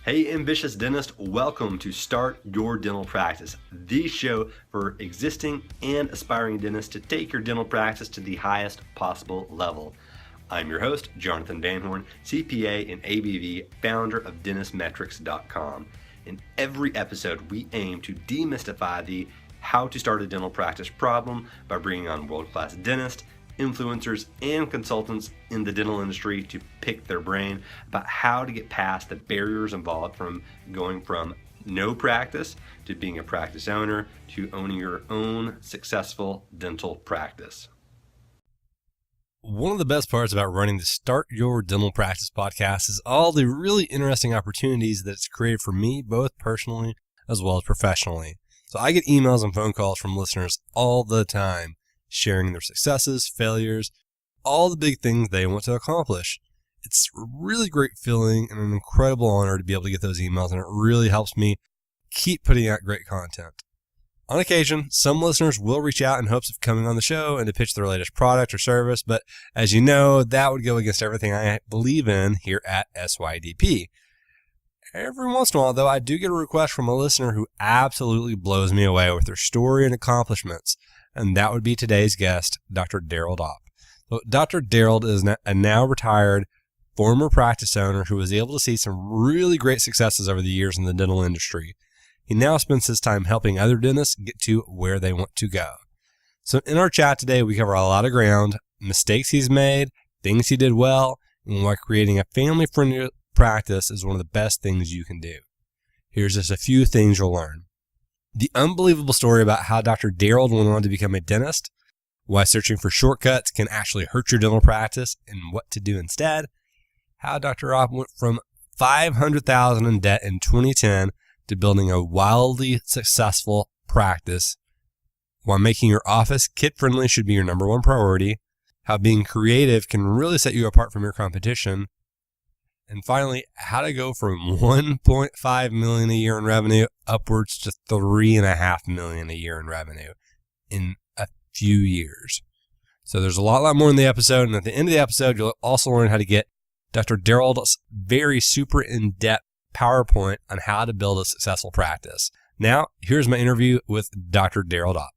Hey, ambitious dentist, welcome to Start Your Dental Practice, the show for existing and aspiring dentists to take your dental practice to the highest possible level. I'm your host, Jonathan Van Horn, CPA and ABV, founder of dentistmetrics.com. In every episode, we aim to demystify the how to start a dental practice problem by bringing on world-class dentists, influencers, and consultants in the dental industry to pick their brain about how to get past the barriers involved from going from no practice to being a practice owner to owning your own successful dental practice. One of the best parts about running the Start Your Dental Practice podcast is all the really interesting opportunities that it's created for me, both personally as well as professionally. So I get emails and phone calls from listeners all the time, sharing their successes, failures, all the big things they want to accomplish. It's a really great feeling and an incredible honor to be able to get those emails, and it really helps me keep putting out great content. On occasion, some listeners will reach out in hopes of coming on the show and to pitch their latest product or service, but as you know, that would go against everything I believe in here at SYDP. Every once in a while, though, I do get a request from a listener who absolutely blows me away with their story and accomplishments, and that would be today's guest, Dr. Darold Opp. So Dr. Darold is a now retired former practice owner who was able to see some really great successes over the years in the dental industry. He now spends his time helping other dentists get to where they want to go. So in our chat today, we cover a lot of ground, mistakes he's made, things he did well, and why creating a family-friendly practice is one of the best things you can do. Here's just a few things you'll learn. The unbelievable story about how Dr. Darold went on to become a dentist, why searching for shortcuts can actually hurt your dental practice, and what to do instead, how Dr. Opp went from $500,000 in debt in 2010 to building a wildly successful practice, why making your office kid-friendly should be your number one priority, how being creative can really set you apart from your competition, and finally, how to go from $1.5 million a year in revenue upwards to $3.5 million a year in revenue in a few years. So there's a lot more in the episode, and at the end of the episode, you'll also learn how to get Dr. Darold's very super in-depth PowerPoint on how to build a successful practice. Now, here's my interview with Dr. Darold Opp.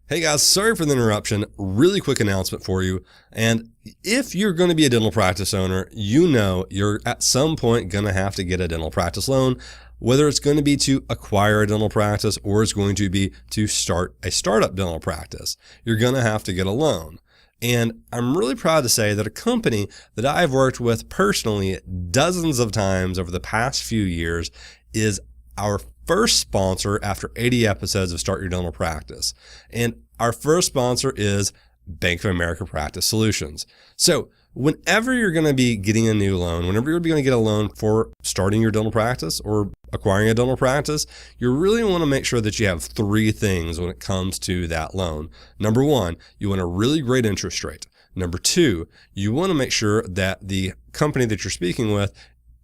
Hey guys, sorry for the interruption. Really quick announcement for you. And if you're going to be a dental practice owner, you know you're at some point going to have to get a dental practice loan, whether it's going to be to acquire a dental practice or it's going to be to start a startup dental practice. You're going to have to get a loan. And I'm really proud to say that a company that I've worked with personally dozens of times over the past few years is our first sponsor after 80 episodes of Start Your Dental Practice. And our first sponsor is Bank of America Practice Solutions. So whenever you're going to be getting a new loan, whenever you're going to get a loan for starting your dental practice or acquiring a dental practice, you really want to make sure that you have three things when it comes to that loan. Number one, you want a really great interest rate. Number two, you want to make sure that the company that you're speaking with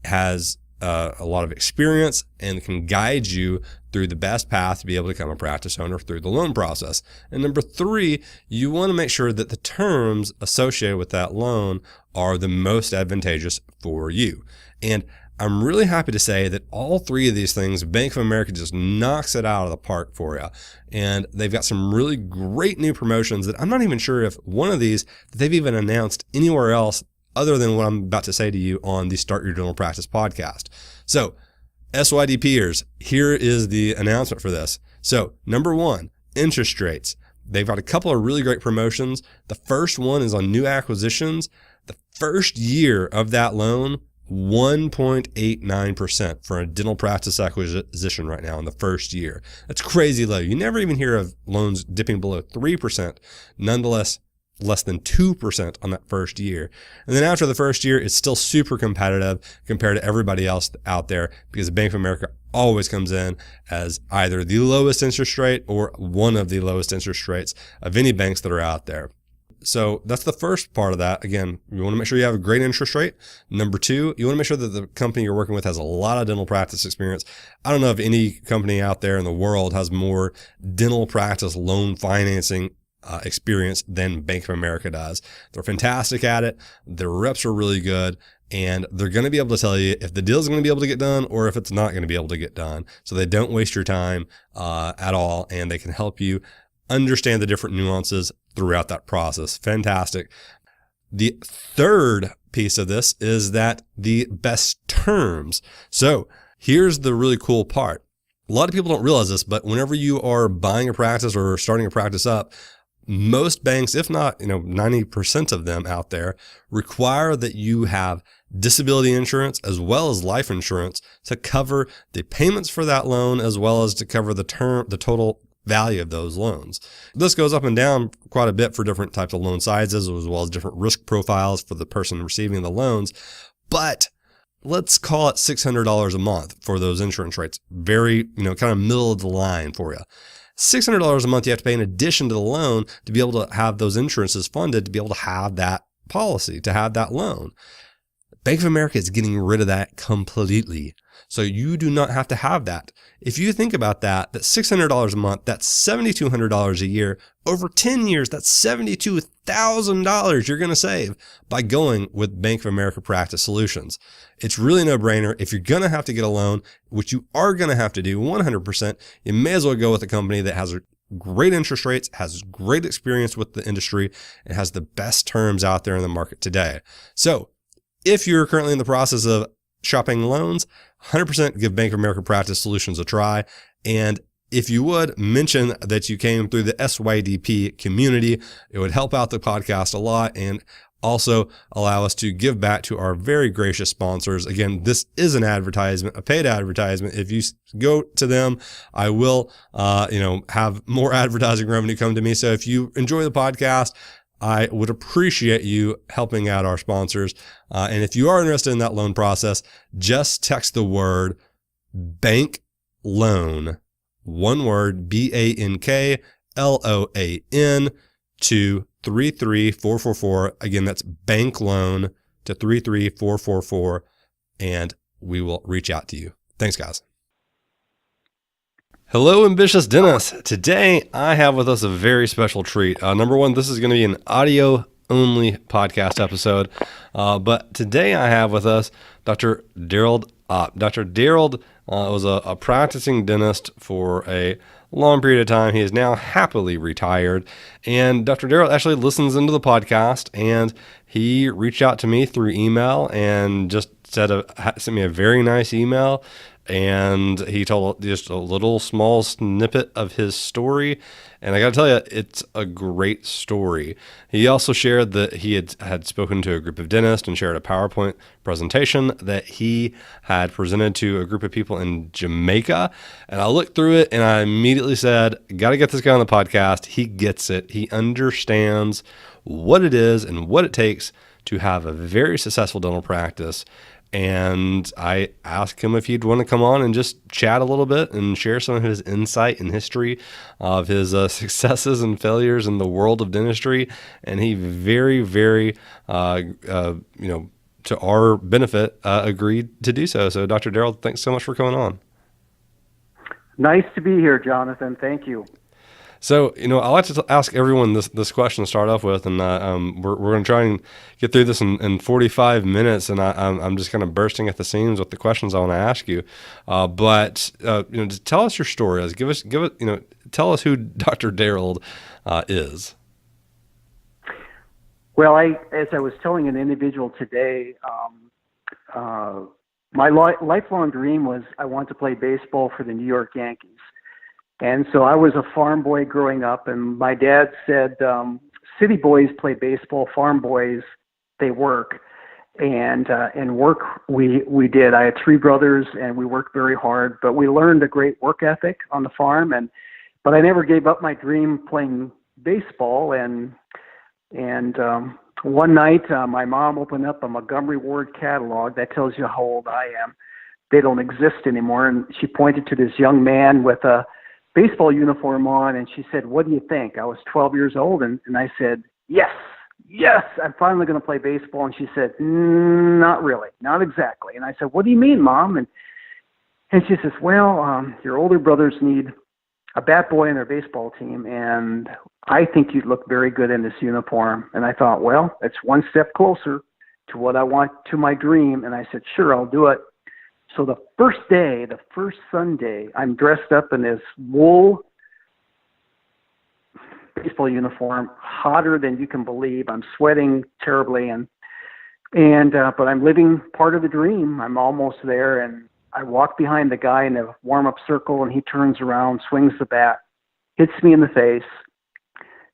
has a lot of experience and can guide you through the best path to be able to become a practice owner through the loan process. And number three, you want to make sure that the terms associated with that loan are the most advantageous for you. And I'm really happy to say that all three of these things, Bank of America just knocks it out of the park for you. And they've got some really great new promotions that I'm not even sure if one of these that they've even announced anywhere else other than what I'm about to say to you on the Start Your Dental Practice podcast. So, SYDPers, here is the announcement for this. So, number one, interest rates. They've got a couple of really great promotions. The first one is on new acquisitions. The first year of that loan, 1.89% for a dental practice acquisition right now in the first year. That's crazy low. You never even hear of loans dipping below 3%. Nonetheless, less than 2% on that first year. And then after the first year, it's still super competitive compared to everybody else out there because Bank of America always comes in as either the lowest interest rate or one of the lowest interest rates of any banks that are out there. So that's the first part of that. Again, you want to make sure you have a great interest rate. Number two, you want to make sure that the company you're working with has a lot of dental practice experience. I don't know if any company out there in the world has more dental practice loan financing experience than Bank of America does. They're fantastic at it. Their reps are really good, and they're going to be able to tell you if the deal is going to be able to get done or if it's not going to be able to get done. So they don't waste your time at all, and they can help you understand the different nuances throughout that process. Fantastic. The third piece of this is that the best terms. So here's the really cool part. A lot of people don't realize this, but whenever you are buying a practice or starting a practice up, most banks, if not 90% of them out there, require that you have disability insurance as well as life insurance to cover the payments for that loan as well as to cover the total value of those loans. This goes up and down quite a bit for different types of loan sizes as well as different risk profiles for the person receiving the loans. But let's call it $600 a month for those insurance rates. Very, kind of middle of the line for you. $600 a month you have to pay in addition to the loan to be able to have those insurances funded to be able to have that policy, to have that loan. Bank of America is getting rid of that completely. So you do not have to have that. If you think about that, that's $600 a month, that's $7,200 a year. Over 10 years, that's $72,000 you're going to save by going with Bank of America Practice Solutions. It's really no brainer. If you're going to have to get a loan, which you are going to have to do 100%, you may as well go with a company that has great interest rates, has great experience with the industry, and has the best terms out there in the market today. So if you're currently in the process of shopping loans, 100% give Bank of America Practice Solutions a try. And if you would mention that you came through the SYDP community, it would help out the podcast a lot and also allow us to give back to our very gracious sponsors. Again, this is an advertisement, a paid advertisement. If you go to them, I will, have more advertising revenue come to me. So if you enjoy the podcast, I would appreciate you helping out our sponsors. And if you are interested in that loan process, just text the word bank loan, one word, BANKLOAN, to 33444. Again, that's bank loan to 33444, and we will reach out to you. Thanks, guys. Hello, ambitious dentists. Today, I have with us a very special treat. Number one, this is going to be an audio-only podcast episode, but today I have with us Dr. Darold Opp. Dr. Darold was a practicing dentist for a long period of time. He is now happily retired, and Dr. Darold actually listens into the podcast, and he reached out to me through email and just sent me a very nice email. And he told just a little small snippet of his story. And I got to tell you, it's a great story. He also shared that he had spoken to a group of dentists and shared a PowerPoint presentation that he had presented to a group of people in Jamaica. And I looked through it and I immediately said, got to get this guy on the podcast. He gets it. He understands what it is and what it takes to have a very successful dental practice. And I asked him if he'd want to come on and just chat a little bit and share some of his insight and history of his successes and failures in the world of dentistry. And he very, very, to our benefit, agreed to do so. So Dr. Darold, thanks so much for coming on. Nice to be here, Jonathan. Thank you. So, I like to ask everyone this question to start off with, and we're going to try and get through this in 45 minutes, and I'm just kind of bursting at the seams with the questions I want to ask you. But just tell us your story. Tell us who Dr. Darold is. Well, as I was telling an individual today, my lifelong dream was I wanted to play baseball for the New York Yankees. And so I was a farm boy growing up, and my dad said, city boys play baseball, farm boys, they work. And work we did. I had three brothers, and we worked very hard, but we learned a great work ethic on the farm. But I never gave up my dream playing baseball. And one night, my mom opened up a Montgomery Ward catalog. That tells you how old I am. They don't exist anymore. And she pointed to this young man with a baseball uniform on, and she said, "What do you think?" I was 12 years old, and I said, yes, I'm finally going to play baseball. And she said, not really, not exactly. And I said, what do you mean, Mom? And she says, well, your older brothers need a bat boy on their baseball team, and I think you'd look very good in this uniform. And I thought, well, it's one step closer to what I want, to my dream. And I said, sure, I'll do it. So the first day, the first Sunday, I'm dressed up in this wool baseball uniform, hotter than you can believe. I'm sweating terribly, but I'm living part of the dream. I'm almost there, and I walk behind the guy in the warm-up circle, and he turns around, swings the bat, hits me in the face,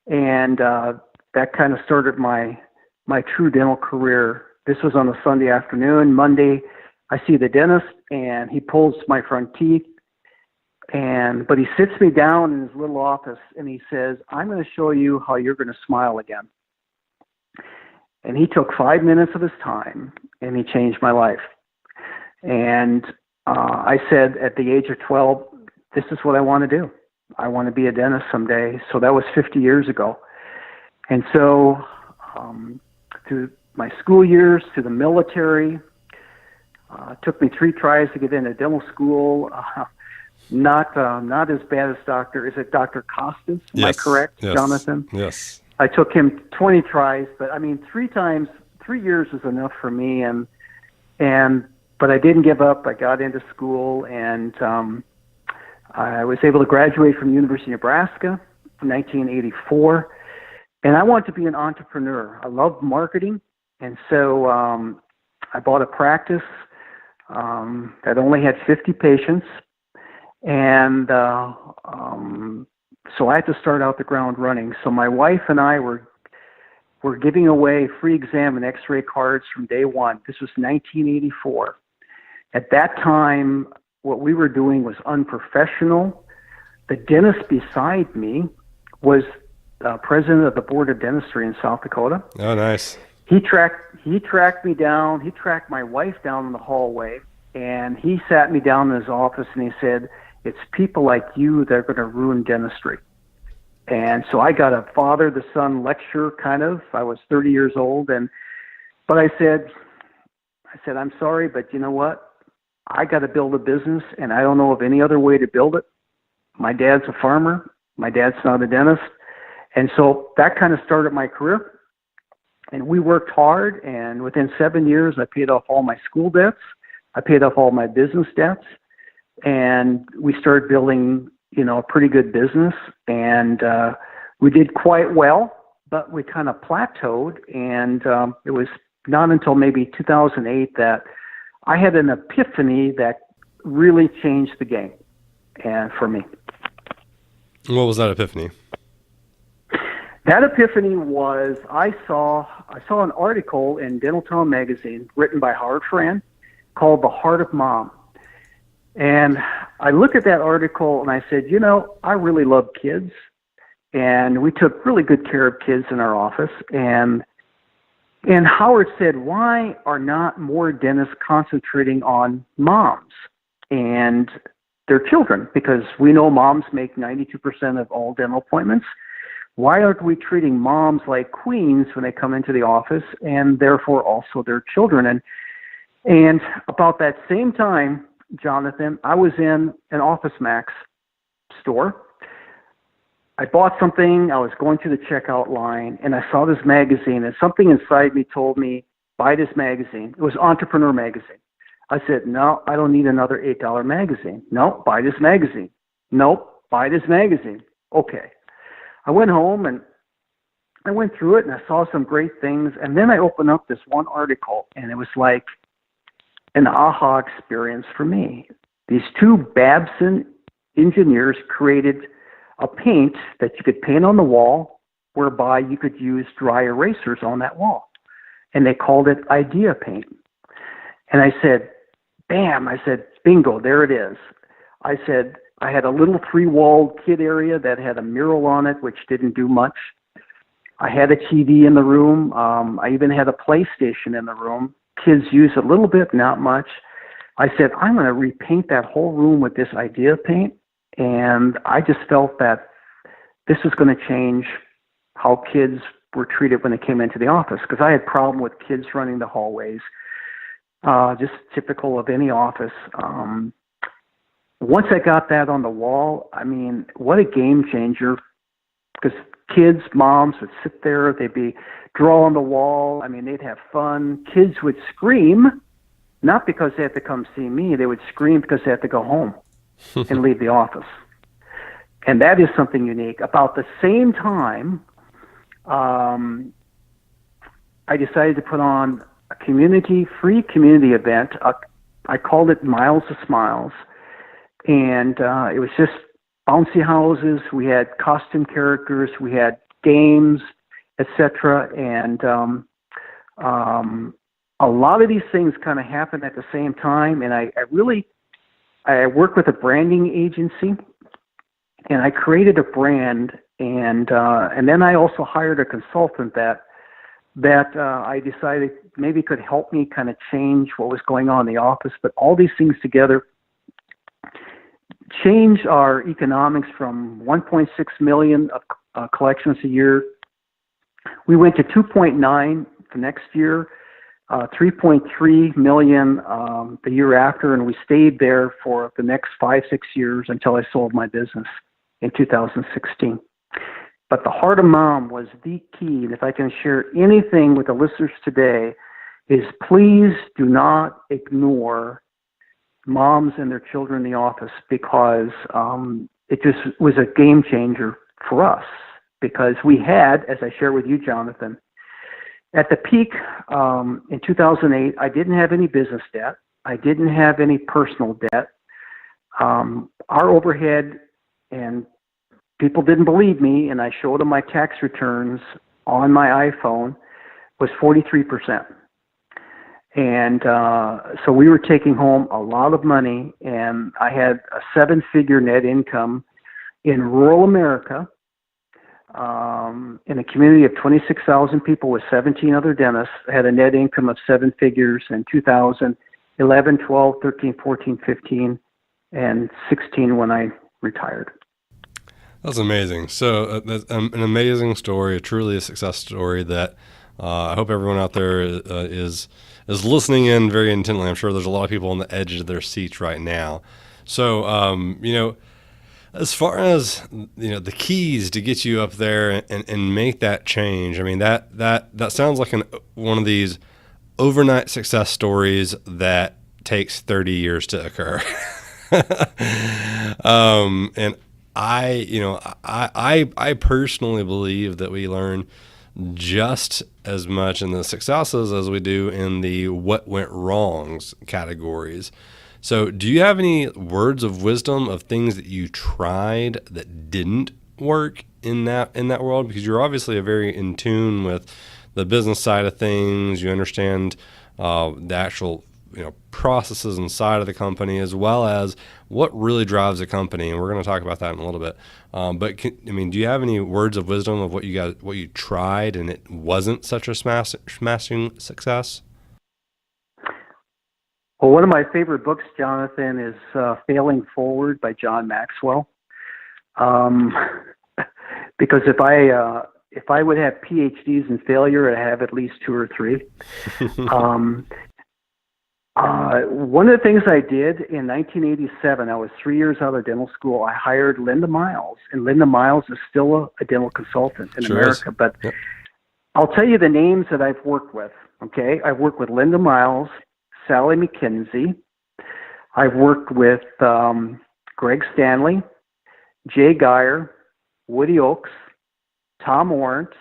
and that kind of started my true dental career. This was on a Sunday afternoon. Monday, I see the dentist, and he pulls my front teeth, but he sits me down in his little office, and he says, I'm going to show you how you're going to smile again. And he took 5 minutes of his time, and he changed my life. And I said at the age of 12, this is what I want to do. I want to be a dentist someday. So that was 50 years ago. And so through my school years, to the military, it took me 3 tries to get into dental school. Not as bad as Is it Dr. Costas? Am I correct, yes. Jonathan? Yes. I took him 20 tries, but 3 years was enough for me. But I didn't give up. I got into school, and I was able to graduate from the University of Nebraska in 1984. And I wanted to be an entrepreneur. I love marketing, and so I bought a practice that only had 50 patients. And so I had to start out the ground running. So my wife and I were giving away free exam and x-ray cards from day one. This was 1984. At that time, what we were doing was unprofessional. The dentist beside me was president of the Board of Dentistry in South Dakota. Oh, nice. He tracked me down. He tracked my wife down in the hallway, and he sat me down in his office, and he said, it's people like you that are going to ruin dentistry. And so I got a father to son lecture, kind of. I was 30 years old, but I said, I'm sorry, but you know what? I got to build a business, and I don't know of any other way to build it. My dad's a farmer. My dad's not a dentist. And so that kind of started my career. And we worked hard, and within 7 years, I paid off all my school debts. I paid off all my business debts. And we started building, a pretty good business. And we did quite well, but we kind of plateaued. And it was not until maybe 2008 that I had an epiphany that really changed the game for me. What was that epiphany? That epiphany was I saw an article in Dental Town magazine written by Howard Fran called The Heart of Mom. And I looked at that article and I said, I really love kids. And we took really good care of kids in our office. And Howard said, why are not more dentists concentrating on moms and their children? Because we know moms make 92% of all dental appointments. Why aren't we treating moms like queens when they come into the office, and therefore also their children? And about that same time, Jonathan, I was in an Office Max store. I bought something. I was going through the checkout line, and I saw this magazine, and something inside me told me, buy this magazine. It was Entrepreneur Magazine. I said, no, I don't need another $8 magazine. No, buy this magazine. Nope, buy this magazine. Okay. I went home, and I went through it, and I saw some great things, and then I opened up this one article, and it was like an aha experience for me. These two Babson engineers created a paint that you could paint on the wall, whereby you could use dry erasers on that wall. And they called it Idea Paint. And I said, bam, I said, bingo, there it is. I said, I had a little 3-walled kid area that had a mural on it, which didn't do much. I had a TV in the room. I even had a PlayStation in the room. Kids use a little bit, not much. I said, I'm going to repaint that whole room with this Idea Paint. And I just felt that this was going to change how kids were treated when they came into the office, because I had a problem with kids running the hallways, just typical of any office. once I got that on the wall, I mean, what a game changer. Because kids, moms would sit there, they'd be draw on the wall. I mean, they'd have fun. Kids would scream, not because they had to come see me. They would scream because they had to go home and leave the office. And that is something unique. About the same time, I decided to put on a free community event. I called it Miles of Smiles. And it was just bouncy houses. We had costume characters. We had games, etc. And a lot of these things kind of happened at the same time. And I worked with a branding agency, and I created a brand. And then I also hired a consultant that I decided maybe could help me kind of change what was going on in the office. But all these things together change our economics from 1.6 million of collections a year. We went to 2.9 the next year, 3.3 million the year after, and we stayed there for the next 5-6 years until I sold my business in 2016. But the Heart of Mom was the key. And if I can share anything with the listeners today, is please do not ignore moms and their children in the office, because it just was a game changer for us. Because we had, as I shared with you, Jonathan, at the peak in 2008, I didn't have any business debt. I didn't have any personal debt. Our overhead, and people didn't believe me, and I showed them my tax returns on my iPhone, was 43%. And so we were taking home a lot of money, and I had a 7-figure net income in rural America, in a community of 26,000 people with 17 other dentists. I had a net income of 7 figures in 2011, 12, 13, 14, 15, and 16 when I retired. That's amazing. So that's an amazing story, truly a success story that I hope everyone out there is listening in very intently. I'm sure there's a lot of people on the edge of their seats right now. So, as far as, the keys to get you up there and make that change, I mean, that sounds like one of these overnight success stories that takes 30 years to occur. And I personally believe that we learn just as much in the successes as we do in the what went wrongs categories. So do you have any words of wisdom of things that you tried that didn't work in that world? Because you're obviously very in tune with the business side of things. You understand the actual processes inside of the company, as well as what really drives a company, and we're going to talk about that in a little bit. But do you have any words of wisdom of what you tried and it wasn't such a smashing success? Well, one of my favorite books, Jonathan, is Failing Forward by John Maxwell. Because if I would have PhDs in failure, I have at least 2 or 3. One of the things I did in 1987, I was 3 years out of dental school. I hired Linda Miles, and Linda Miles is still a dental consultant in America. Is. But yep. I'll tell you the names that I've worked with. Okay, I've worked with Linda Miles, Sally McKenzie. I've worked with Greg Stanley, Jay Geyer, Woody Oakes, Tom Orant,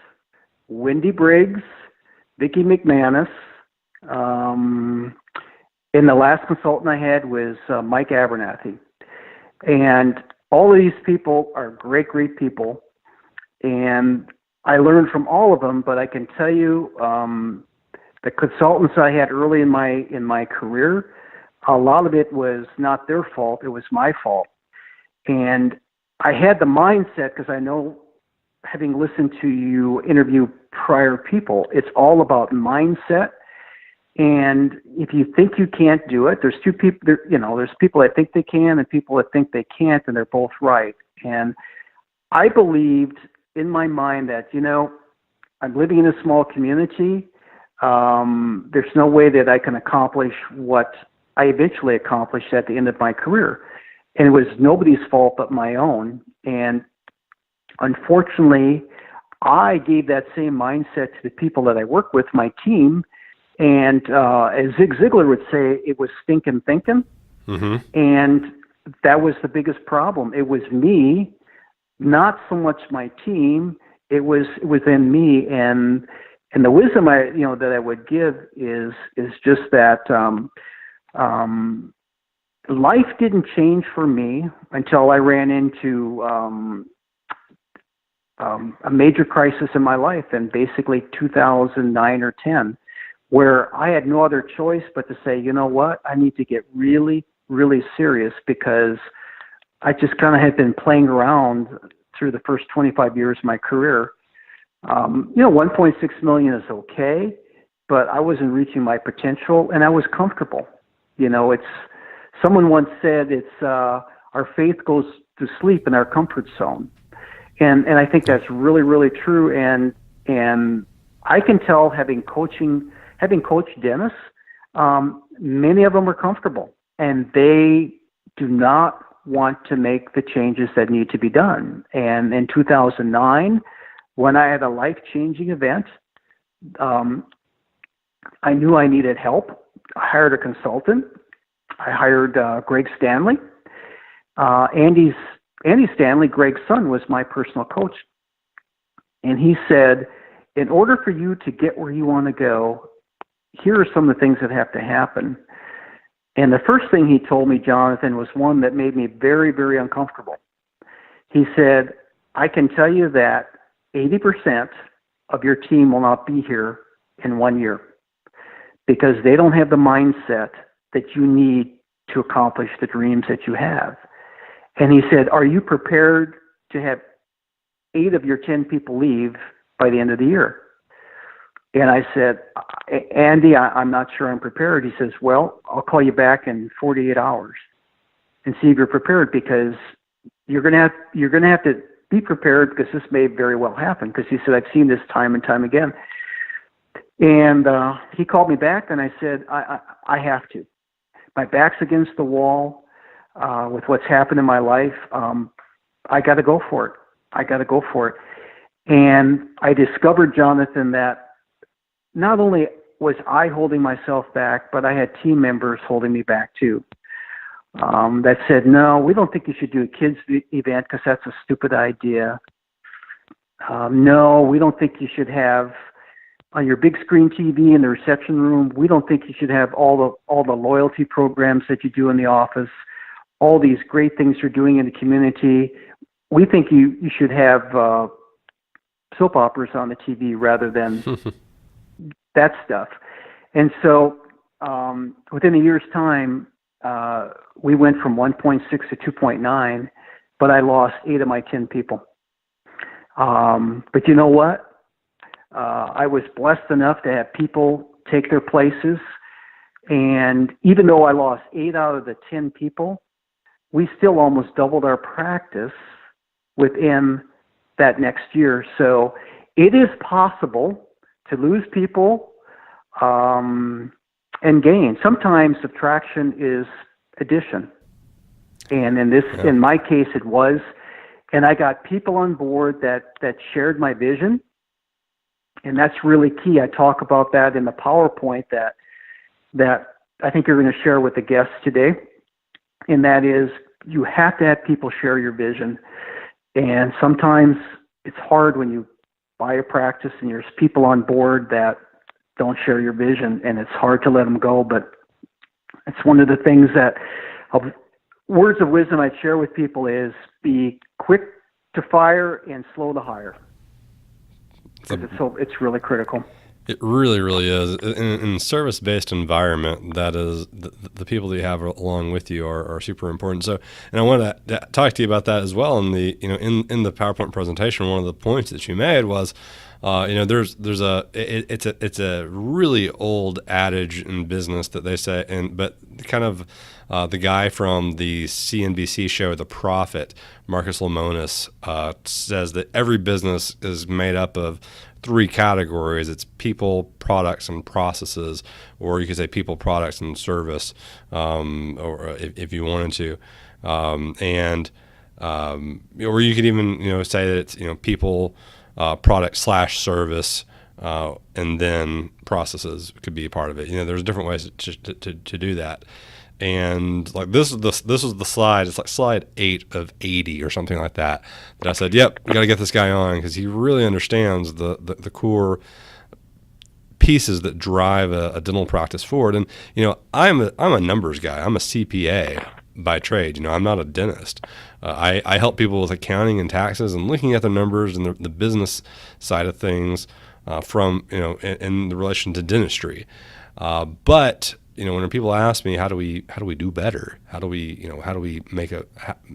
Wendy Briggs, Vicki McManus. And the last consultant I had was Mike Abernathy. And all of these people are great, great people. And I learned from all of them, but I can tell you the consultants I had early in my career, a lot of it was not their fault. It was my fault. And I had the mindset, because I know, having listened to you interview prior people, it's all about mindset. And if you think you can't do it, there's two people, there's people that think they can and people that think they can't, and they're both right. And I believed in my mind that, I'm living in a small community. There's no way that I can accomplish what I eventually accomplished at the end of my career. and it was nobody's fault but my own. And unfortunately, I gave that same mindset to the people that I work with, my team. And as Zig Ziglar would say, it was stinking thinking. Mm-hmm. And that was the biggest problem. It was me, not so much my team. It was within me. And the wisdom that I would give is just that life didn't change for me until I ran into a major crisis in my life in basically 2009 or 10, where I had no other choice but to say, you know what, I need to get really, really serious, because I just kind of had been playing around through the first 25 years of my career. 1.6 million is okay, but I wasn't reaching my potential, and I was comfortable. Someone once said our faith goes to sleep in our comfort zone. And I think that's really, really true. And I can tell, having coached dentists, many of them are comfortable, and they do not want to make the changes that need to be done. And in 2009, when I had a life-changing event, I knew I needed help. I hired a consultant. I hired Greg Stanley. Andy Stanley, Greg's son, was my personal coach. And he said, in order for you to get where you want to go, here are some of the things that have to happen. And the first thing he told me, Jonathan, was one that made me very, very uncomfortable. He said, I can tell you that 80% of your team will not be here in 1 year, because they don't have the mindset that you need to accomplish the dreams that you have. And he said, are you prepared to have 8 of your 10 people leave by the end of the year? And I said, Andy, I'm not sure I'm prepared. He says, well, I'll call you back in 48 hours and see if you're prepared, because you're going to have to be prepared, because this may very well happen. Because he said, I've seen this time and time again. And he called me back, and I said, I have to. My back's against the wall with what's happened in my life. I got to go for it. And I discovered, Jonathan, that not only was I holding myself back, but I had team members holding me back too. That said, no, we don't think you should do a kids event because that's a stupid idea. No, we don't think you should have on your big screen TV in the reception room. We don't think you should have all the loyalty programs that you do in the office, all these great things you're doing in the community. We think you should have soap operas on the TV rather than that stuff. And so within a year's time, we went from 1.6 to 2.9, but I lost 8 of my 10 people. But you know what? I was blessed enough to have people take their places. And even though I lost 8 out of the 10 people, we still almost doubled our practice within that next year. So it is possible to lose people and gain. Sometimes subtraction is addition. And in my case, it was. And I got people on board that shared my vision. And that's really key. I talk about that in the PowerPoint that I think you're going to share with the guests today. And that is, you have to have people share your vision. And sometimes it's hard when you buy a practice and there's people on board that don't share your vision, and it's hard to let them go. But it's one of the things that words of wisdom I'd share with people is be quick to fire and slow to hire. It's really critical. It really, really is. In a service-based environment, that is, the people that you have along with you are super important. So, and I want to talk to you about that as well. In the in the PowerPoint presentation, one of the points that you made was, it's a really old adage in business that they say, but kind of the guy from the CNBC show The Prophet, Marcus Lemonis, says that every business is made up of 3 categories. It's people, products, and processes, or you could say people, products, and service, or if you wanted to. Or you could even, say that it's, people, product / service, and then processes could be a part of it. There's different ways to do that. And like this was the slide. It's like slide 8 of 80 or something like that. That I said, yep, we got to get this guy on because he really understands the core pieces that drive a dental practice forward. And I'm a numbers guy. I'm a CPA by trade. I'm not a dentist. I help people with accounting and taxes and looking at the numbers and the business side of things from in the relation to dentistry. But when people ask me how do we do better, how do we make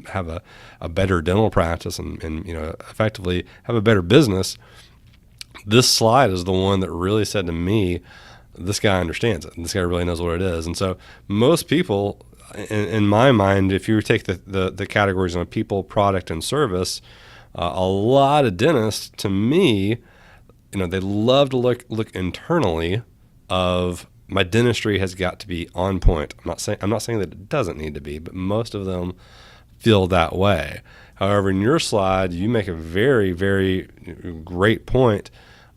have a better dental practice and effectively have a better business, this slide is the one that really said to me, this guy understands it. This guy really knows what it is. And so most people, in my mind, if you take the categories on people, product, and service, a lot of dentists, to me, they love to look internally of my dentistry has got to be on point. I'm not saying that it doesn't need to be, but most of them feel that way. However, in your slide, you make a very, very great point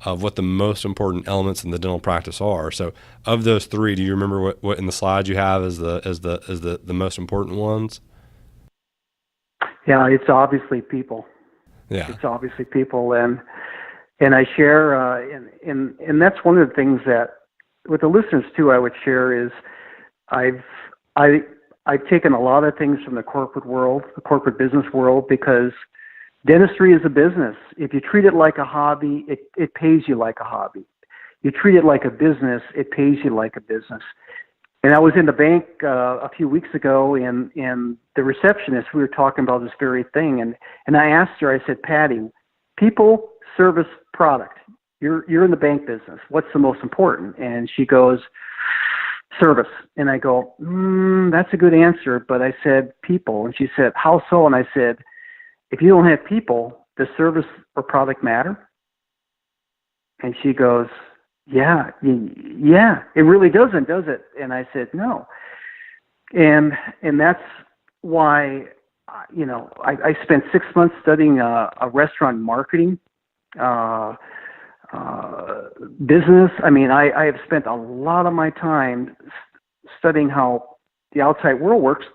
of what the most important elements in the dental practice are. So, of those 3, do you remember what in the slide you have as the most important ones? Yeah, it's obviously people. Yeah, it's obviously people, and I share, and that's one of the things that with the listeners too, I would share is I've taken a lot of things from the corporate world, the corporate business world, because dentistry is a business. If you treat it like a hobby, it pays you like a hobby. You treat it like a business, it pays you like a business. And I was in the bank a few weeks ago, and the receptionist, we were talking about this very thing, and I asked her, I said, Patty, people, service, product. You're in the bank business. What's the most important? And she goes, service. And I go, that's a good answer, but I said people. And she said, how so? And I said, if you don't have people, does service or product matter? And she goes, yeah, it really doesn't, does it? And I said, no. And that's why, I spent 6 months studying a restaurant marketing business. I mean, I have spent a lot of my time studying how the outside world works.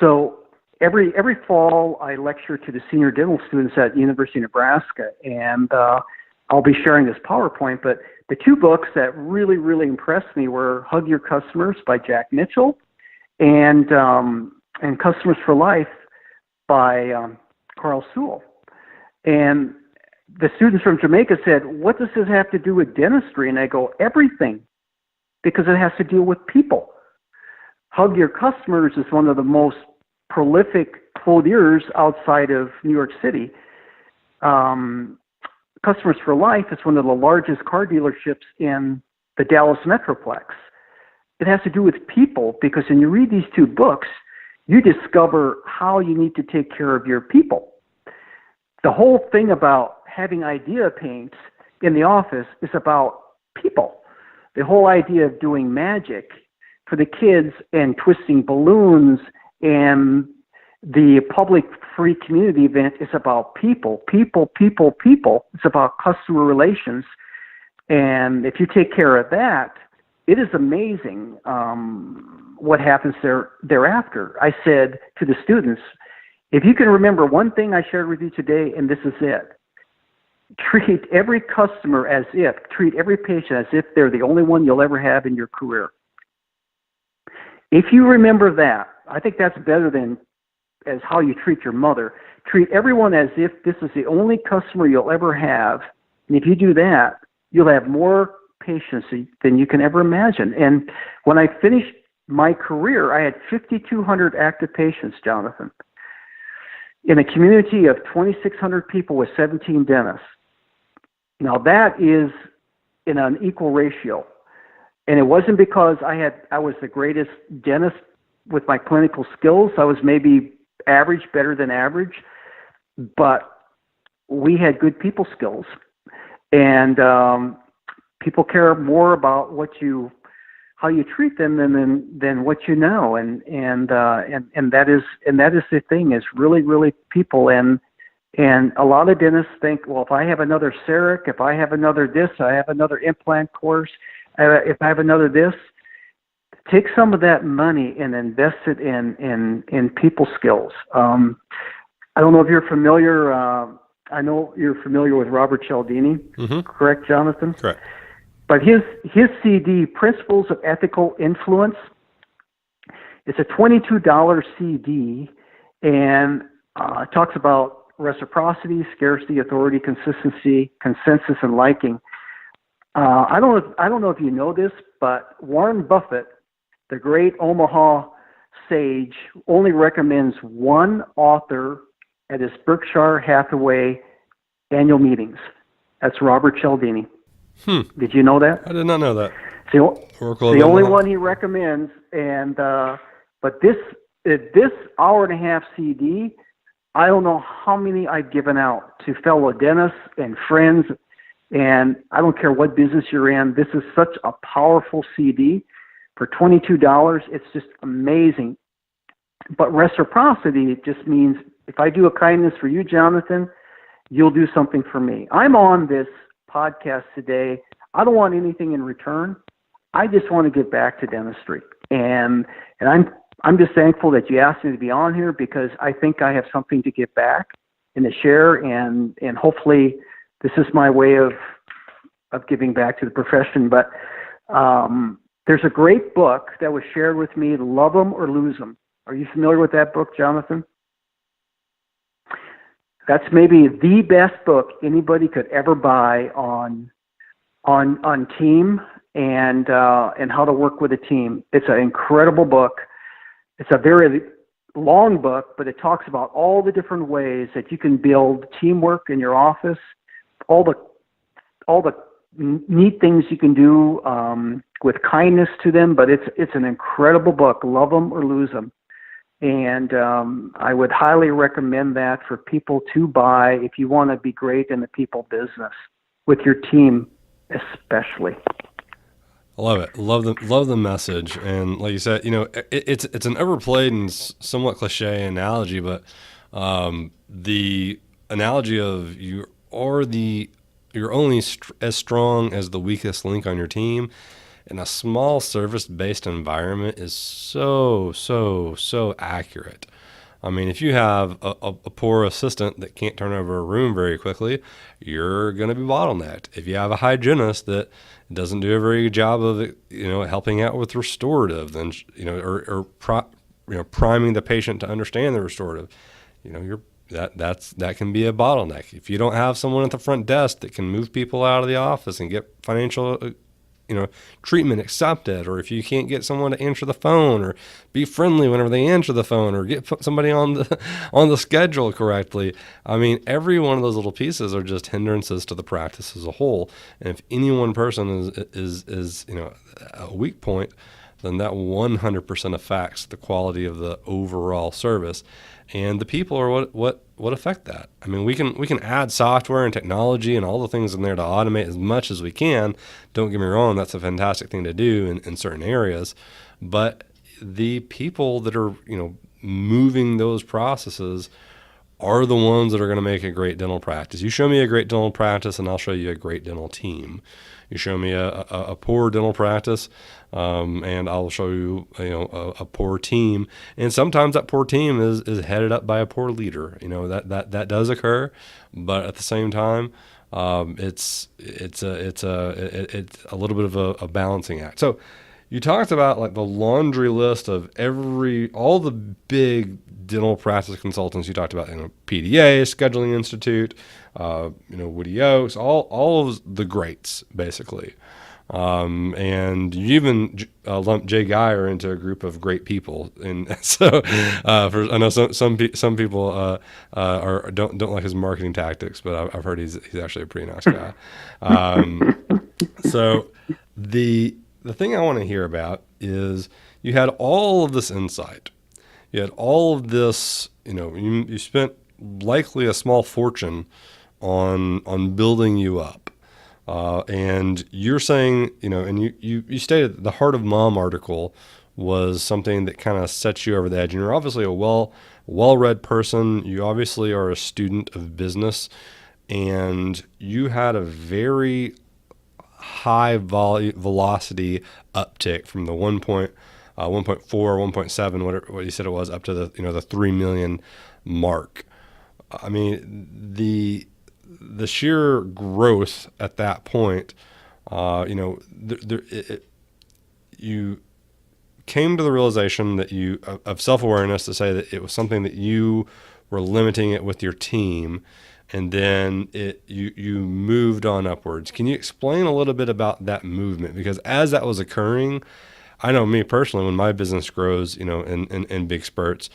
So every fall, I lecture to the senior dental students at the University of Nebraska, and I'll be sharing this PowerPoint. But the 2 books that really, really impressed me were Hug Your Customers by Jack Mitchell and Customers for Life by Carl Sewell. And the students from Jamaica said, what does this have to do with dentistry? And I go, everything, because it has to deal with people. Hug Your Customers is one of the most prolific clothiers outside of New York City. Customers for Life is one of the largest car dealerships in the Dallas Metroplex. It has to do with people, because when you read these 2 books, you discover how you need to take care of your people. The whole thing about having idea paints in the office is about people. The whole idea of doing magic for the kids and twisting balloons and the public free community event is about people. It's about customer relations. And if you take care of that, it is amazing what happens thereafter. I said to the students, if you can remember one thing I shared with you today, and this is it, treat every patient as if they're the only one you'll ever have in your career. If you remember that, I think that's better than as how you treat your mother. Treat everyone as if this is the only customer you'll ever have. And if you do that, you'll have more patients than you can ever imagine. And when I finished my career, I had 5,200 active patients, Jonathan, in a community of 2,600 people with 17 dentists. Now that is in an equal ratio. And it wasn't because I was the greatest dentist with my clinical skills. I was maybe average, better than average, but we had good people skills. And people care more about what you how you treat them than what you know, and that is the thing, is really people. And a lot of dentists think, well, if I have another CEREC, if I have another this, I have another implant course, if I have another this, take some of that money and invest it in people skills. I don't know if you're familiar. I know you're familiar with Robert Cialdini, correct, Jonathan? Correct. But his CD, Principles of Ethical Influence, it's a $22 CD, and it talks about reciprocity, scarcity, authority, consistency, consensus, and liking. I don't know if you know this, but Warren Buffett, the great Omaha sage, only recommends one author at his Berkshire Hathaway annual meetings. That's Robert Cialdini. Did you know that? I did not know that. It's the only one he recommends. And but this hour and a half CD, I don't know how many I've given out to fellow dentists and friends. And I don't care what business you're in. This is such a powerful CD for $22. It's just amazing. But reciprocity just means if I do a kindness for you, Jonathan, you'll do something for me. I'm on this podcast today. I don't want anything in return. I just want to get back to dentistry. And I'm just thankful that you asked me to be on here, because I think I have something to give back and to share, and hopefully this is my way of giving back to the profession. But there's a great book that was shared with me, Love 'Em or Lose 'Em. Are you familiar with that book, Jonathan? That's maybe the best book anybody could ever buy on team and how to work with a team. It's an incredible book. It's a very long book, but it talks about all the different ways that you can build teamwork in your office, all the neat things you can do with kindness to them. But it's an incredible book, Love 'Em or Lose 'Em. And I would highly recommend that for people to buy if you want to be great in the people business with your team, especially. I love it. Love the message. And like you said, it's an overplayed and somewhat cliche analogy, but the analogy of you're only as strong as the weakest link on your team. In a small service-based environment is so accurate. I mean, if you have a poor assistant that can't turn over a room very quickly, you're going to be bottlenecked. If you have a hygienist that doesn't do a very good job of helping out with restorative, then priming the patient to understand the restorative, that can be a bottleneck. If you don't have someone at the front desk that can move people out of the office and get financial treatment accepted, or if you can't get someone to answer the phone or be friendly whenever they answer the phone, or get somebody on the schedule correctly. I mean, every one of those little pieces are just hindrances to the practice as a whole. And if any one person is a weak point, then that 100% affects the quality of the overall service. And the people are what affect that. I mean, we can add software and technology and all the things in there to automate as much as we can. Don't get me wrong, that's a fantastic thing to do in certain areas. But the people that are moving those processes are the ones that are going to make a great dental practice. You show me a great dental practice, and I'll show you a great dental team. You show me a poor dental practice, and I'll show you a poor team. And sometimes that poor team is headed up by a poor leader. That does occur, but at the same time, it's a little bit of a balancing act. So you talked about like the laundry list of all the big dental practice consultants. You talked about PDA, Scheduling Institute, Woody Oaks, all of the greats basically. And you even lumped Jay Geyer into a group of great people, and so I know some people don't like his marketing tactics, but I've heard he's actually a pretty nice guy. So the thing I want to hear about is you had all of this insight, you had all of this, you spent likely a small fortune on building you up. And you're saying, and you stated the Heart of Mom article was something that kind of sets you over the edge. And you're obviously a well-read person. You obviously are a student of business, and you had a very high velocity uptick from the 1.4, 1.7, what you said it was, up to the 3 million mark. I mean, the sheer growth at that point, you came to the realization that of self-awareness to say that it was something that you were limiting it with your team, and then you moved on upwards. Can you explain a little bit about that movement? Because as that was occurring, I know me personally, when my business grows, in big spurts,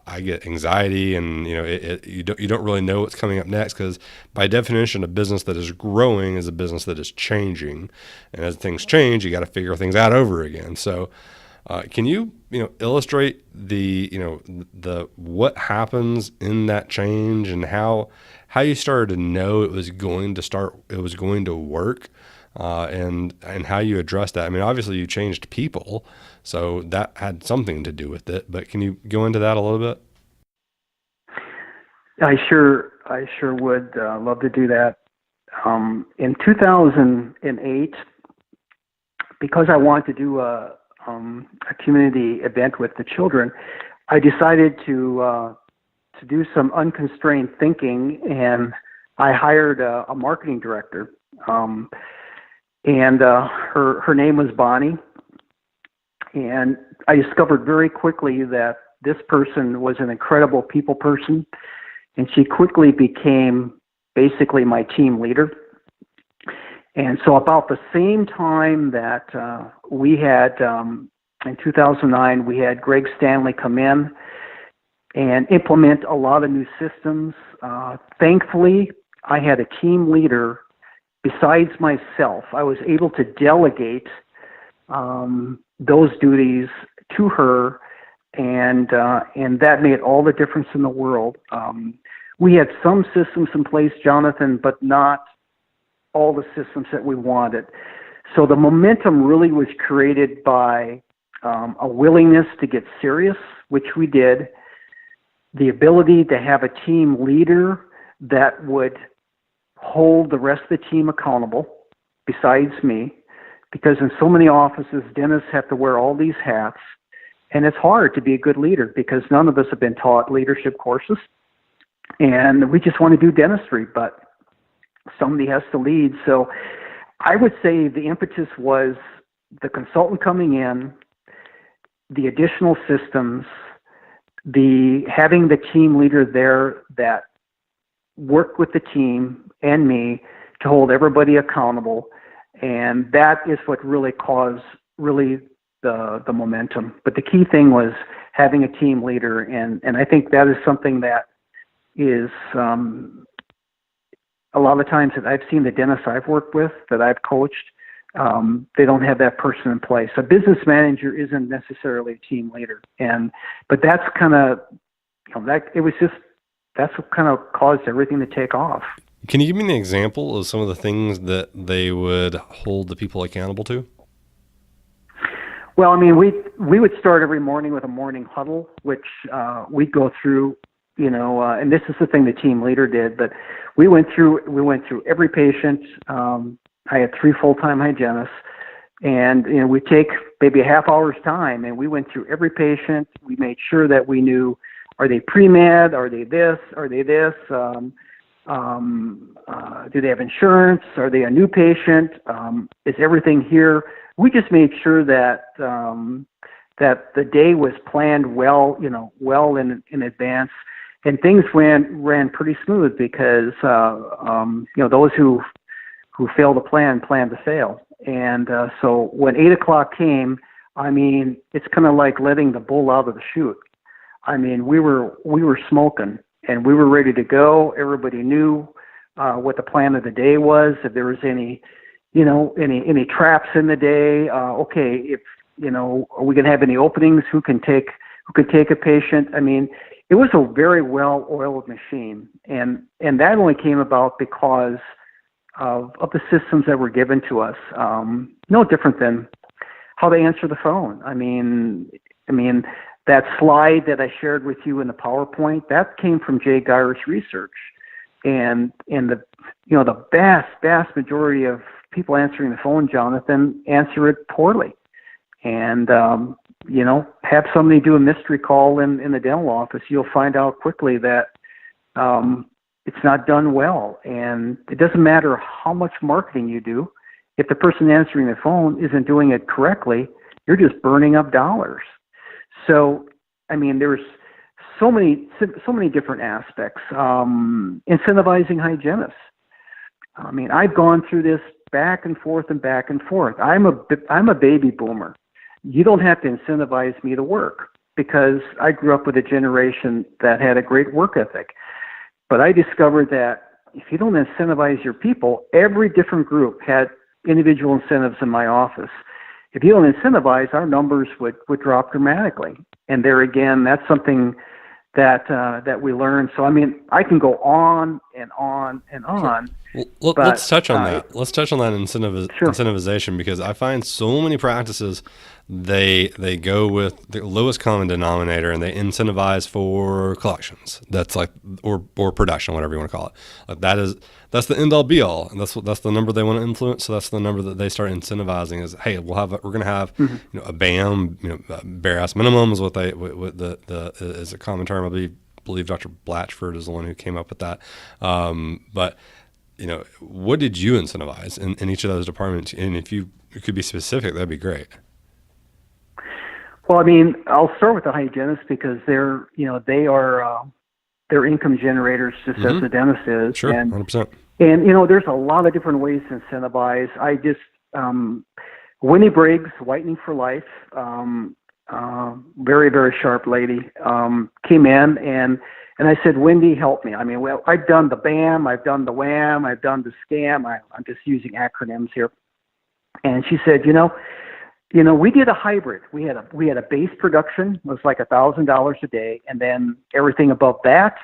I get anxiety, and you don't really know what's coming up next, because by definition, a business that is growing is a business that is changing, and as things change, you got to figure things out over again. So, can you illustrate the what happens in that change, and how you started to know it was going to work, and how you addressed that? I mean, obviously you changed people, so that had something to do with it, but can you go into that a little bit? I sure would love to do that. In 2008, because I wanted to do a community event with the children, I decided to do some unconstrained thinking, and I hired a marketing director, and her name was Bonnie. And I discovered very quickly that this person was an incredible people person, and she quickly became basically my team leader. And so about the same time that we had, in 2009, we had Greg Stanley come in and implement a lot of new systems. Thankfully, I had a team leader besides myself. I was able to delegate those duties to her, and that made all the difference in the world. We had some systems in place, Jonathan, but not all the systems that we wanted. So the momentum really was created by a willingness to get serious, which we did, the ability to have a team leader that would hold the rest of the team accountable besides me, because in so many offices, dentists have to wear all these hats, and it's hard to be a good leader because none of us have been taught leadership courses, and we just want to do dentistry, but somebody has to lead. So I would say the impetus was the consultant coming in, the additional systems, the having the team leader there that worked with the team and me to hold everybody accountable. And that is what really caused the momentum. But the key thing was having a team leader. And I think that is something that is a lot of times that I've seen the dentists I've worked with, that I've coached, they don't have that person in place. A business manager isn't necessarily a team leader. But that's kind of, that's what kind of caused everything to take off. Can you give me an example of some of the things that they would hold the people accountable to? Well, I mean, we would start every morning with a morning huddle, which we'd go through, and this is the thing the team leader did, but we went through every patient. I had 3 full-time hygienists, and we'd take maybe a half hour's time, and we went through every patient. We made sure that we knew, are they pre-med? Are they this? Are they this? Do they have insurance? Are they a new patient? Is everything here? We just made sure that that the day was planned well, well in advance, and things ran pretty smooth because those who fail to plan to fail. And so when 8 o'clock came, I mean, it's kind of like letting the bull out of the chute. I mean, we were smoking, and we were ready to go. Everybody knew what the plan of the day was. If there was any traps in the day, okay, if are we going to have any openings? Who could take a patient? I mean, it was a very well-oiled machine, and that only came about because of the systems that were given to us. No different than how they answer the phone. I mean, that slide that I shared with you in the PowerPoint, that came from Jay Geyer's research, and the vast majority of people answering the phone, Jonathan, answer it poorly, and have somebody do a mystery call in the dental office. You'll find out quickly that it's not done well, and it doesn't matter how much marketing you do. If the person answering the phone isn't doing it correctly, you're just burning up dollars. So, I mean, there's so many different aspects. Incentivizing hygienists. I mean, I've gone through this back and forth and back and forth. I'm a baby boomer. You don't have to incentivize me to work because I grew up with a generation that had a great work ethic. But I discovered that if you don't incentivize your people, every different group had individual incentives in my office. If you don't incentivize, our numbers would drop dramatically. And there again, that's something that we learned. So, I mean, I can go on and on and on. Well, let's touch on that. Let's touch on that incentivization, because I find so many practices, they go with the lowest common denominator and they incentivize for collections. That's like, or production, whatever you want to call it. Like that's the end all be all, and that's the number they want to influence. So that's the number that they start incentivizing is, hey, we're going to have a BAM, bare ass minimum is what is a common term. I believe Dr. Blatchford is the one who came up with that. But what did you incentivize in each of those departments? And if you could be specific, that'd be great. Well, I mean, I'll start with the hygienists because they're income generators just as the dentist is. Sure, 100%. And there's a lot of different ways to incentivize. I just Winnie Briggs, Whitening for Life, very, very sharp lady, came in and I said, Wendy, help me. I mean, well, I've done the BAM, I've done the WHAM, I've done the SCAM. I'm just using acronyms here. And she said, we did a hybrid. We had a base production, it was like $1,000 a day, and then everything above that,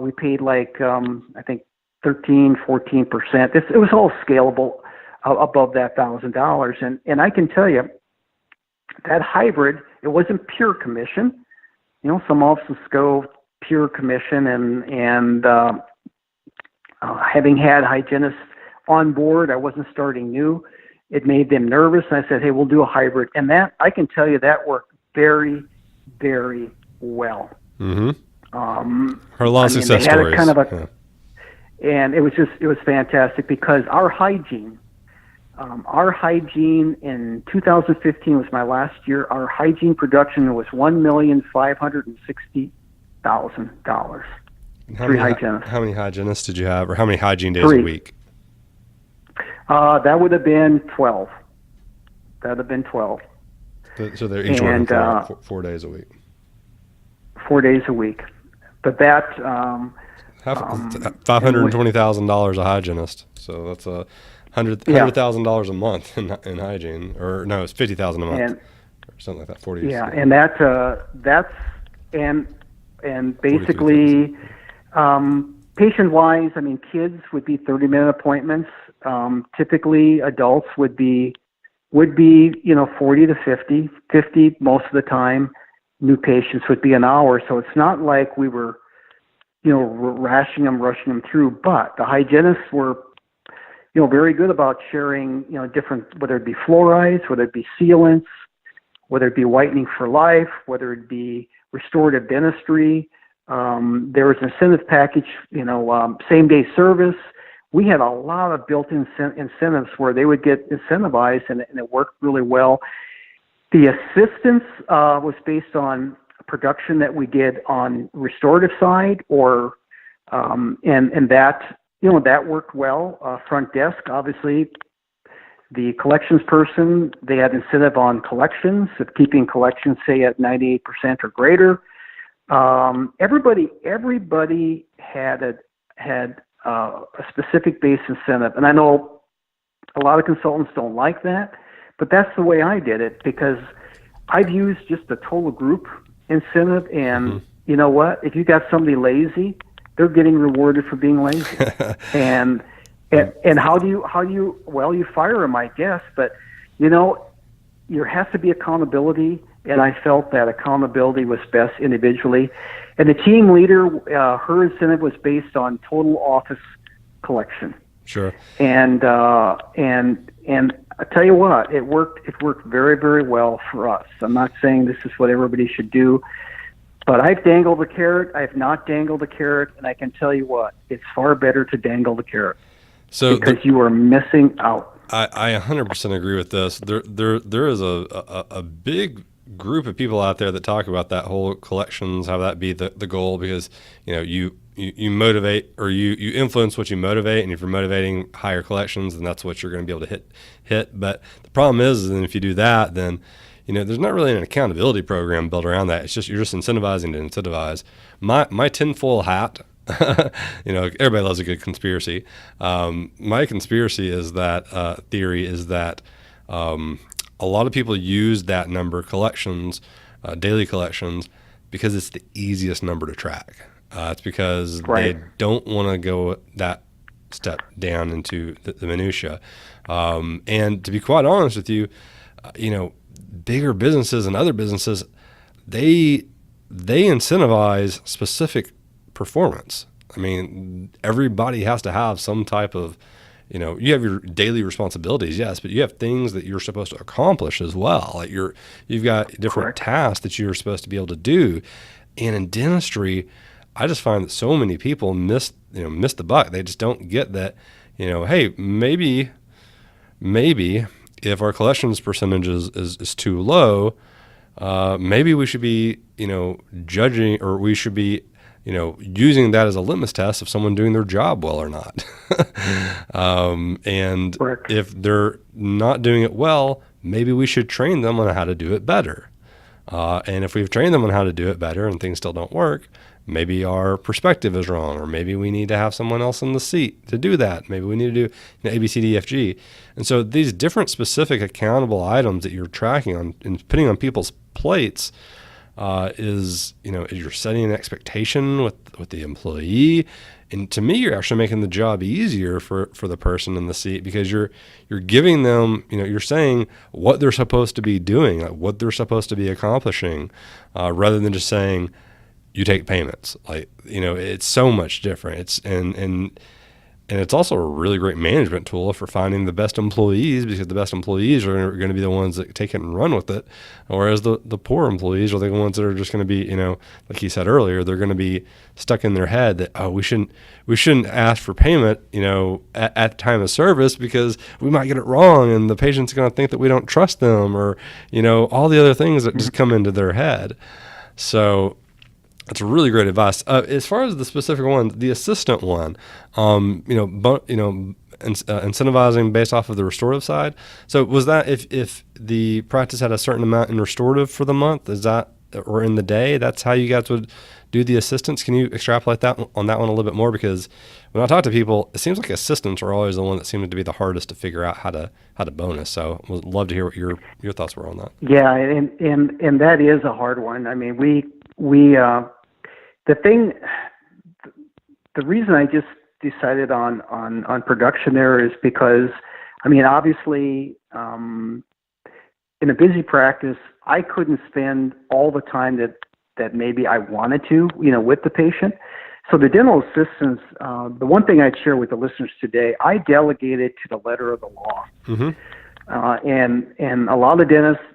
we paid like I think 13-14%. It was all scalable above that $1,000, and I can tell you that hybrid, it wasn't pure commission. Some offices go pure commission, and having had hygienists on board, I wasn't starting new. It made them nervous, and I said, hey, we'll do a hybrid. And that, I can tell you, that worked very, very well. Mm-hmm. Her a lot of success stories. And it was fantastic because our hygiene in 2015 was my last year. Our hygiene production was $1,560,000. Three hygienists. How many hygienists did you have, or how many hygiene days a week? That would have been 12. So they're each working 4 days a week. 4 days a week. But that $520,000 a hygienist. So that's $100,000 a month in hygiene, or no, it's $50,000 a month, or something like that. 40. Yeah, and that's basically patient-wise. I mean, kids would be 30-minute appointments. Typically, adults would be 40 to 50 most of the time. New patients would be an hour. So it's not like we were, rushing them through. But the hygienists were, very good about sharing, different, whether it be fluorides, whether it be sealants, whether it be whitening for life, whether it be restorative dentistry. There was an incentive package, same-day service. We had a lot of built-in incentives where they would get incentivized, and it worked really well. The assistance was based on production that we did on restorative side, or and that that worked well. Front desk, obviously, the collections person, they had incentive on collections, of keeping collections, say, at 98% or greater. Everybody had a specific base incentive, and I know a lot of consultants don't like that, but that's the way I did it, because I've used just a total group incentive, and you know what? If you got somebody lazy, they're getting rewarded for being lazy. and And how do you, well, you fire them, I guess, but there has to be accountability, and I felt that accountability was best individually. And the team leader, her incentive was based on total office collection. Sure. And I tell you what, it worked very, very well for us. I'm not saying this is what everybody should do, but I've dangled the carrot. I've not dangled the carrot, and I can tell you what, it's far better to dangle the carrot. So because you are missing out. I 100% agree with this. There is a big group of people out there that talk about that whole collections, have that be the goal, because you motivate, or you influence what you motivate, and if you're motivating higher collections, then that's what you're going to be able to hit. But the problem is that if you do that, then there's not really an accountability program built around that. It's just you're just incentivizing to incentivize. My tinfoil hat. Everybody loves a good conspiracy. My conspiracy is that theory is that a lot of people use that number, collections, daily collections, because it's the easiest number to track. It's because right. They don't want to go that step down into the minutia. And to be quite honest with you, bigger businesses and other businesses, they incentivize specific performance. I mean, everybody has to have some type of, you have your daily responsibilities, yes, but you have things that you're supposed to accomplish as well. Like you've got different Correct. tasks that you're supposed to be able to do. And in dentistry, I just find that so many people miss the buck. They just don't get that, hey, maybe if our collections percentage is too low, maybe we should be, judging, or we should be, using that as a litmus test of someone doing their job well or not. And Correct. if they're not doing it well, maybe we should train them on how to do it better. And if we've trained them on how to do it better and things still don't work, maybe our perspective is wrong, or maybe we need to have someone else in the seat to do that. Maybe we need to do A, B, C, D, F, G. And so these different specific accountable items that you're tracking on and putting on people's plates is you're setting an expectation with the employee. And to me, you're actually making the job easier for the person in the seat, because you're giving them, you're saying what they're supposed to be doing, like what they're supposed to be accomplishing, rather than just saying you take payments. Like, it's so much different. It's and it's also a really great management tool for finding the best employees, because the best employees are going to be the ones that take it and run with it. Whereas the poor employees are the ones that are just going to be, like you said earlier, they're going to be stuck in their head that, oh, we shouldn't ask for payment, at the time of service, because we might get it wrong and the patient's going to think that we don't trust them, or, all the other things that just come into their head. So that's really great advice. As far as the specific one, the assistant one, incentivizing based off of the restorative side. So was that if the practice had a certain amount in restorative for the month, is that, or in the day, that's how you guys would do the assistants? Can you extrapolate that on that one a little bit more? Because when I talk to people, it seems like assistants are always the one that seems to be the hardest to figure out how to bonus. So would love to hear what your thoughts were on that. Yeah, and that is a hard one. I mean, we the reason I just decided on production there is because, I mean, obviously, in a busy practice, I couldn't spend all the time that maybe I wanted to, with the patient. So the dental assistants, the one thing I'd share with the listeners today, I delegated to the letter of the law. Mm-hmm. And a lot of dentists,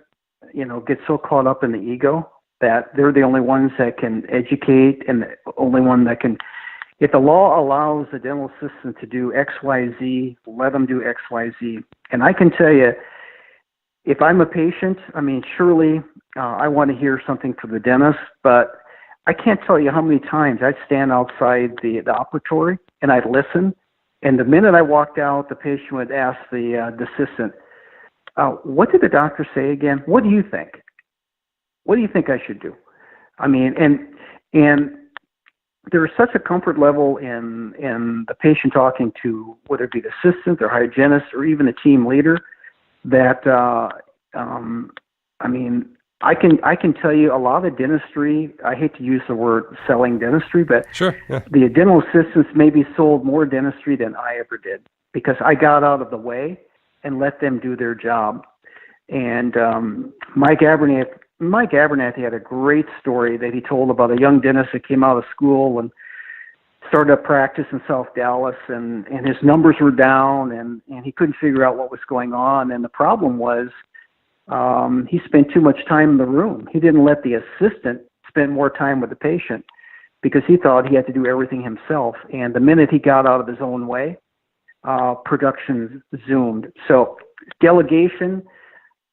get so caught up in the ego that they're the only ones that can educate, and the only one that can, if the law allows the dental assistant to do X, Y, Z, let them do X, Y, Z. And I can tell you, if I'm a patient, I mean, surely I want to hear something from the dentist, but I can't tell you how many times I'd stand outside the operatory and I'd listen. And the minute I walked out, the patient would ask the assistant, what did the doctor say again? What do you think? What do you think I should do? I mean, and there is such a comfort level in the patient talking to, whether it be the assistant, their hygienist, or even the team leader, that I mean, I can tell you a lot of dentistry. I hate to use the word selling dentistry, but sure, yeah. The dental assistants maybe sold more dentistry than I ever did. because I got out of the way and let them do their job. And Mike Abernathy had a great story that he told about a young dentist that came out of school and started a practice in South Dallas, and his numbers were down, and he couldn't figure out what was going on. And the problem was he spent too much time in the room. He didn't let the assistant spend more time with the patient because he thought he had to do everything himself. And the minute he got out of his own way, production zoomed. So delegation,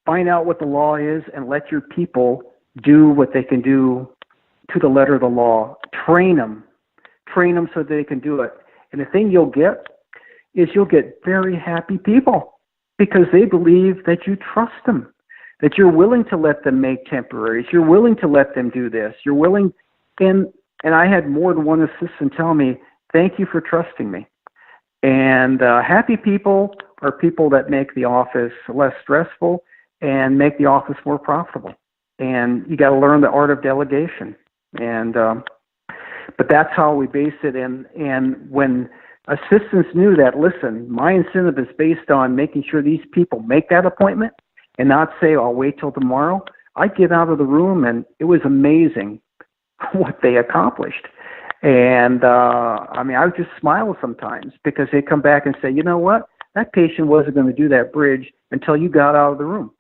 find out what the law is and let your people do what they can do to the letter of the law. Train them so they can do it. And the thing you'll get is you'll get very happy people because they believe that you trust them, that you're willing to let them make temporaries. You're willing to let them do this. You're willing. And I had more than one assistant tell me, thank you for trusting me. And happy people are people that make the office less stressful and make the office more profitable. And you got to learn the art of delegation. And but that's how we base it. And when assistants knew that, listen, my incentive is based on making sure these people make that appointment and not say, I'll wait till tomorrow, I'd get out of the room, and it was amazing what they accomplished. And I would just smile sometimes because they come back and say, you know what, that patient wasn't going to do that bridge until you got out of the room.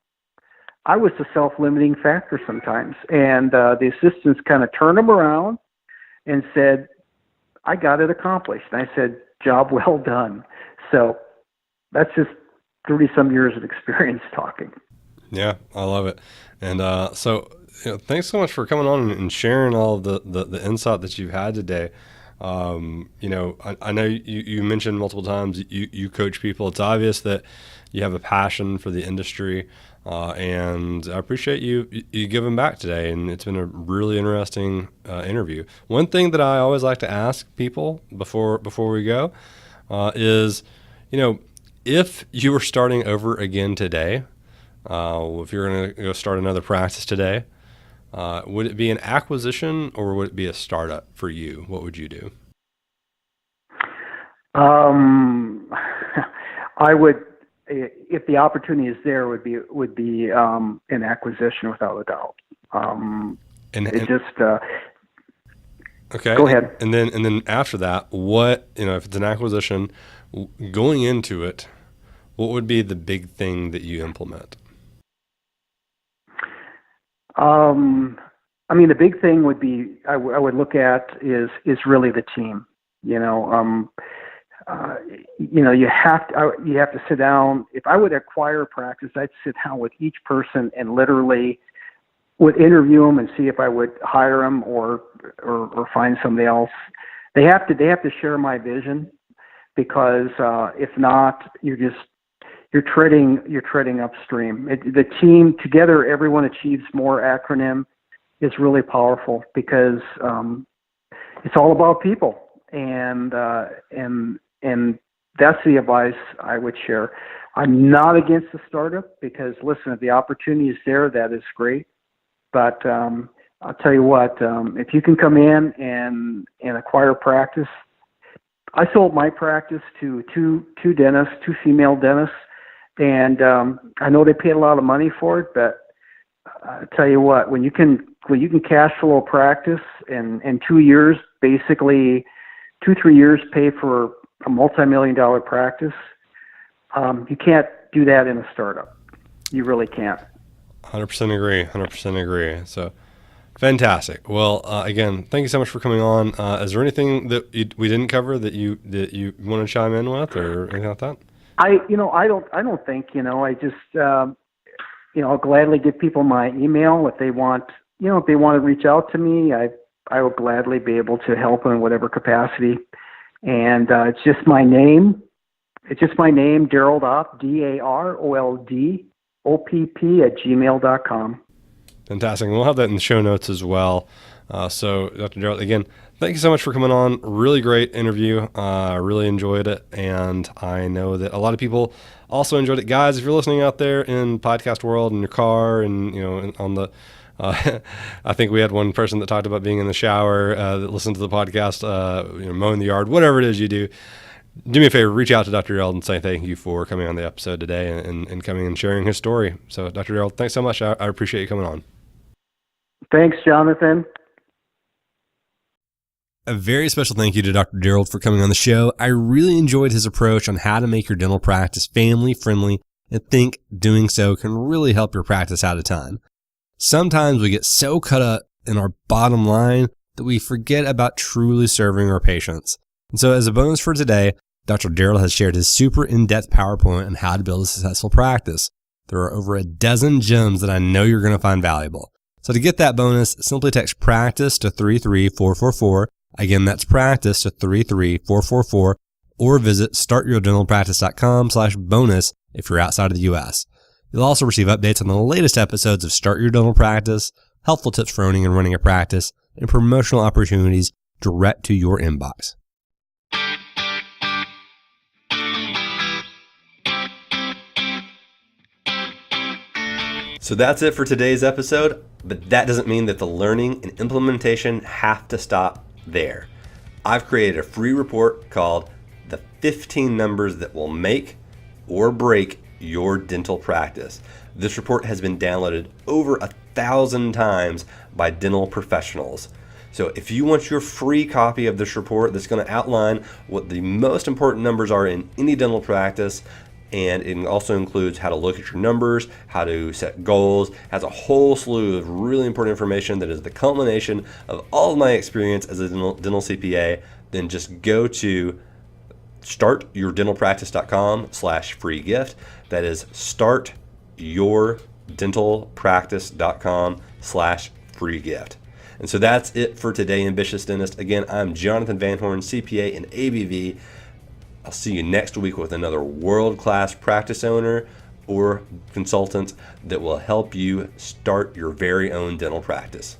I was the self-limiting factor sometimes. And the assistants kind of turned them around and said, I got it accomplished. And I said, job well done. So that's just 30-some years of experience talking. Yeah, I love it. And thanks so much for coming on and sharing all of the insight that you've had today. I know you mentioned multiple times you coach people. It's obvious that you have a passion for the industry, and I appreciate you giving back today. And it's been a really interesting interview. One thing that I always like to ask people before we go is, if you were starting over again today, if you're going to go start another practice today, would it be an acquisition or would it be a startup for you? What would you do? I would, if the opportunity is there, would be an acquisition without a doubt. Okay. Go ahead. And then after that, what, if it's an acquisition, going into it, what would be the big thing that you implement? The big thing would be I would look at is really the team. You have to sit down. If I would acquire a practice, I'd sit down with each person and literally would interview them and see if I would hire them or find somebody else. They have to share my vision, because if not, you're treading upstream. The team together, everyone achieves more acronym is really powerful, because it's all about people, and that's the advice I would share. I'm not against the startup, because listen, if the opportunity is there, that is great. But I'll tell you what, if you can come in and acquire practice, I sold my practice to two dentists, two female dentists. And I know they paid a lot of money for it, but I tell you what, when you can cash flow a practice in 2 years, basically 2-3 years pay for a multi-million-dollar practice, you can't do that in a startup. You really can't. 100% agree. 100% agree. So fantastic. Well, again, thank you so much for coming on. Is there anything that we didn't cover that you want to chime in with, or anything like that? I don't think, I just, I'll gladly give people my email if they want to reach out to me. I will gladly be able to help in whatever capacity. And it's just my name. It's just my name, Darold Opp, DAROLD OPP@gmail.com. Fantastic. And we'll have that in the show notes as well. So Dr. Darold, again, thank you so much for coming on. Really great interview. I really enjoyed it. And I know that a lot of people also enjoyed it. Guys, if you're listening out there in podcast world, in your car, and, on the, I think we had one person that talked about being in the shower, that listened to the podcast, mowing the yard, whatever it is you do. Do me a favor, reach out to Dr. Darold and say thank you for coming on the episode today and coming and sharing his story. So, Dr. Darold, thanks so much. I appreciate you coming on. Thanks, Jonathan. A very special thank you to Dr. Darold for coming on the show. I really enjoyed his approach on how to make your dental practice family friendly and think doing so can really help your practice out of time. Sometimes we get so caught up in our bottom line that we forget about truly serving our patients. And so as a bonus for today, Dr. Darold has shared his super in-depth PowerPoint on how to build a successful practice. There are over a dozen gems that I know you're going to find valuable. So to get that bonus, simply text practice to 33444. Again, that's practice to 33444, or visit startyourdentalpractice.com/bonus if you're outside of the U.S. You'll also receive updates on the latest episodes of Start Your Dental Practice, helpful tips for owning and running a practice, and promotional opportunities direct to your inbox. So that's it for today's episode, but that doesn't mean that the learning and implementation have to stop there. I've created a free report called The 15 Numbers That Will Make or Break Your Dental Practice. This report has been downloaded over 1,000 times by dental professionals. So if you want your free copy of this report that's going to outline what the most important numbers are in any dental practice, and it also includes how to look at your numbers, how to set goals, has a whole slew of really important information that is the culmination of all of my experience as a dental CPA, then just go to startyourdentalpractice.com/free gift. That is startyourdentalpractice.com/free gift. And so that's it for today, Ambitious Dentist. Again, I'm Jonathan Van Horn, CPA and ABV. I'll see you next week with another world-class practice owner or consultant that will help you start your very own dental practice.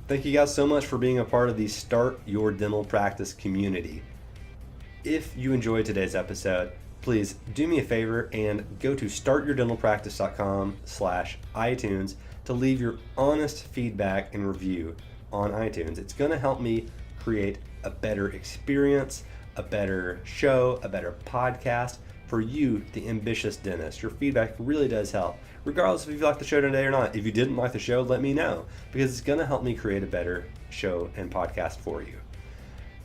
Thank you guys so much for being a part of the Start Your Dental Practice community. If you enjoyed today's episode, please do me a favor and go to startyourdentalpractice.com/iTunes to leave your honest feedback and review on iTunes. It's going to help me create a better experience, a better show, a better podcast for you, the ambitious dentist. Your feedback really does help, regardless if you like the show today or not. If you didn't like the show, let me know, because it's going to help me create a better show and podcast for you.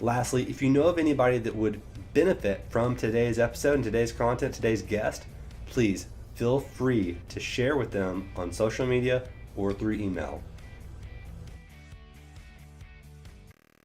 Lastly, if you know of anybody that would benefit from today's episode and today's content, today's guest, please feel free to share with them on social media or through email.